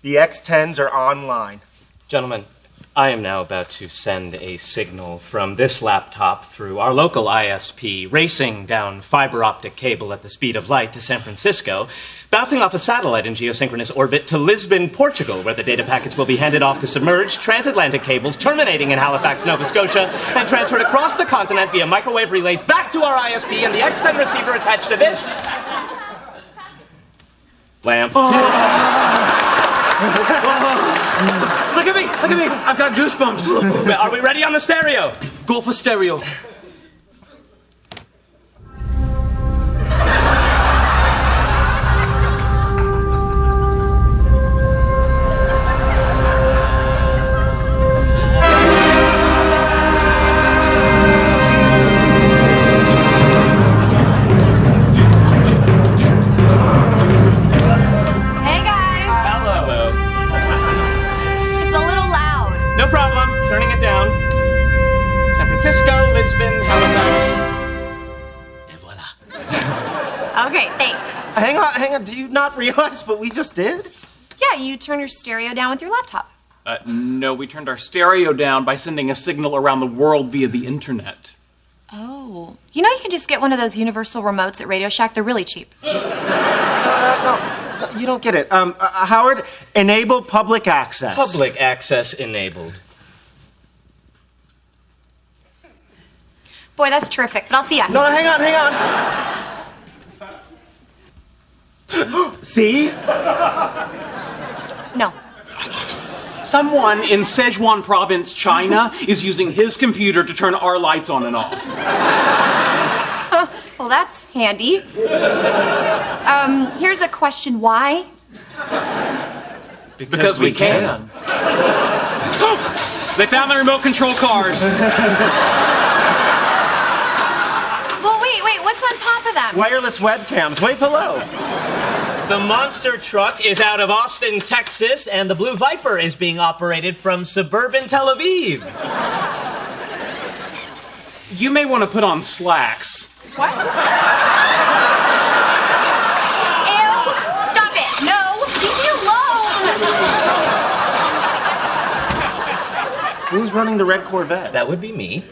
The X10s are online. Gentlemen, I am now about to send a signal from this laptop through our local ISP, racing down fiber optic cable at the speed of light to San Francisco, bouncing off a satellite in geosynchronous orbit to Lisbon, Portugal, where the data packets will be handed off to submerged transatlantic cables terminating in Halifax, Nova Scotia, and transferred across the continent via microwave relays back to our ISP and the X10 receiver attached to this lamp. Look at me! Look at me! I've got goosebumps. Are we ready on the stereo? Go for stereo. Hey guys! Hello. It's a little loud. No problem. Turning it down. San Francisco, Lisbon, Halifax. Et voila. Okay, thanks. Hang on. Do you not realize what we just did? Yeah, you turn your stereo down with your laptop. No, we turned our stereo down by sending a signal around the world via the internet. Oh. You know you can just get one of those universal remotes at Radio Shack. They're really cheap. No, you don't get it. Howard, enable public access. Public access enabled. Boy, that's terrific, but I'll see ya. No, hang on. See? No. Someone in Sichuan province, China, is using his computer to turn our lights on and off. Well, that's handy. Here's a question. Why? Because we can. They found the remote control cars. Well, wait, what's on top of them? Wireless webcams. Way below. The monster truck is out of Austin, Texas, and the Blue Viper is being operated from suburban Tel Aviv. You may want to put on slacks. What? Ew! Stop it! No! Leave me alone! Who's running the red Corvette? That would be me.